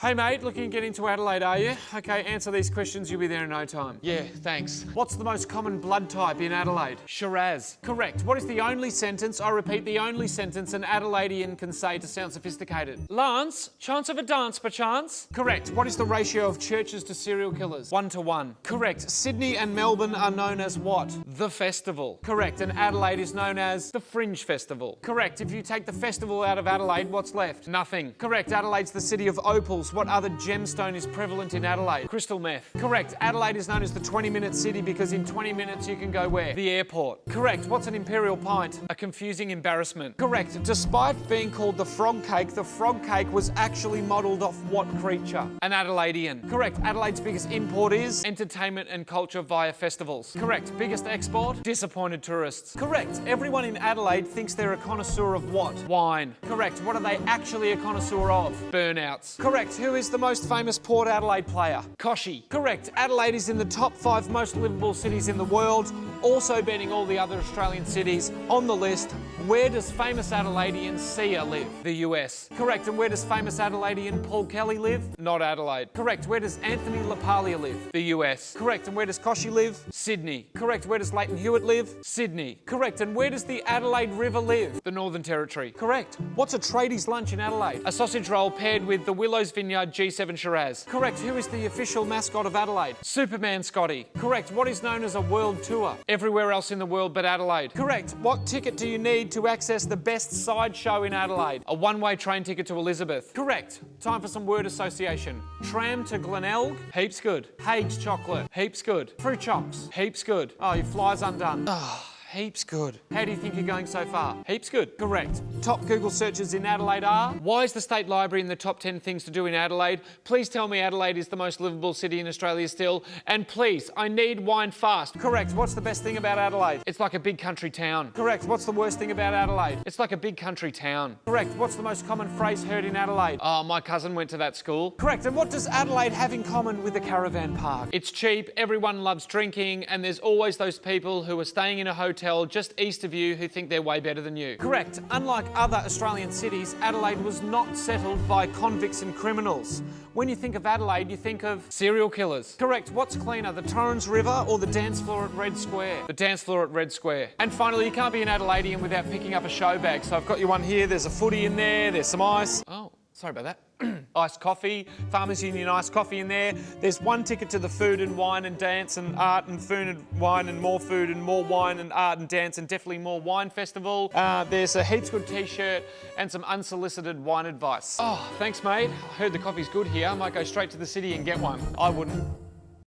Hey mate, looking to get into Adelaide, are you? Okay, answer these questions, you'll be there in no time. Yeah, thanks. What's the most common blood type in Adelaide? Shiraz. Correct. What is the only sentence, I repeat, the only sentence an Adelaidean can say to sound sophisticated? Lance, chance of a dance perchance? Correct. What is the ratio of churches to serial killers? 1 to 1. Correct. Sydney and Melbourne are known as what? The Festival. Correct. And Adelaide is known as? The Fringe Festival. Correct. If you take the festival out of Adelaide, what's left? Nothing. Correct. Adelaide's the city of opals. What other gemstone is prevalent in Adelaide? Crystal meth. Correct. Adelaide is known as the 20-minute city because in 20 minutes you can go where? The airport. Correct. What's an imperial pint? A confusing embarrassment. Correct. Despite being called the frog cake was actually modelled off what creature? An Adelaidean. Correct. Adelaide's biggest import is? Entertainment and culture via festivals. Correct. Biggest export? Disappointed tourists. Correct. Everyone in Adelaide thinks they're a connoisseur of what? Wine. Correct. What are they actually a connoisseur of? Burnouts. Correct. Who is the most famous Port Adelaide player? Koshi. Correct. Adelaide is in the top 5 most livable cities in the world, also beating all the other Australian cities on the list. Where does famous Adelaidean Sia live? The US. Correct. And where does famous Adelaidean Paul Kelly live? Not Adelaide. Correct. Where does Anthony LaPaglia live? The US. Correct. And where does Koshi live? Sydney. Correct. Where does Leighton Hewitt live? Sydney. Correct. And where does the Adelaide River live? The Northern Territory. Correct. What's a tradies lunch in Adelaide? A sausage roll paired with the Willows Vineyard G7 Shiraz. Correct. Who is the official mascot of Adelaide? Superman Scotty. Correct. What is known as a world tour? Everywhere else in the world but Adelaide. Correct. What ticket do you need to access the best sideshow in Adelaide? A one-way train ticket to Elizabeth. Correct. Time for some word association. Tram to Glenelg. Heaps good. Hague's chocolate. Heaps good. Fruit chops. Heaps good. Oh, your fly's undone. Heaps good. How do you think you're going so far? Heaps good. Correct. Top Google searches in Adelaide are? Why is the State Library in the top 10 things to do in Adelaide? Please tell me Adelaide is the most livable city in Australia still. And please, I need wine fast. Correct. What's the best thing about Adelaide? It's like a big country town. Correct. What's the worst thing about Adelaide? It's like a big country town. Correct. What's the most common phrase heard in Adelaide? Oh, my cousin went to that school. Correct. And what does Adelaide have in common with the caravan park? It's cheap, everyone loves drinking, and there's always those people who are staying in a hotel just east of you who think they're way better than you. Correct. Unlike other Australian cities, Adelaide was not settled by convicts and criminals. When you think of Adelaide, you think of serial killers. Correct. What's cleaner, the Torrens River or the dance floor at Red Square? The dance floor at Red Square. And finally, you can't be an Adelaidean without picking up a show bag. So I've got you one here. There's a footy in there. There's some ice. Oh, sorry about that. Iced coffee, Farmers Union iced coffee in there. There's one ticket to the food and wine and dance and art and food and wine and more food and more wine and art and dance and definitely more wine festival. There's a heaps good t-shirt and some unsolicited wine advice. Oh, thanks mate. I heard the coffee's good here. I might go straight to the city and get one. I wouldn't.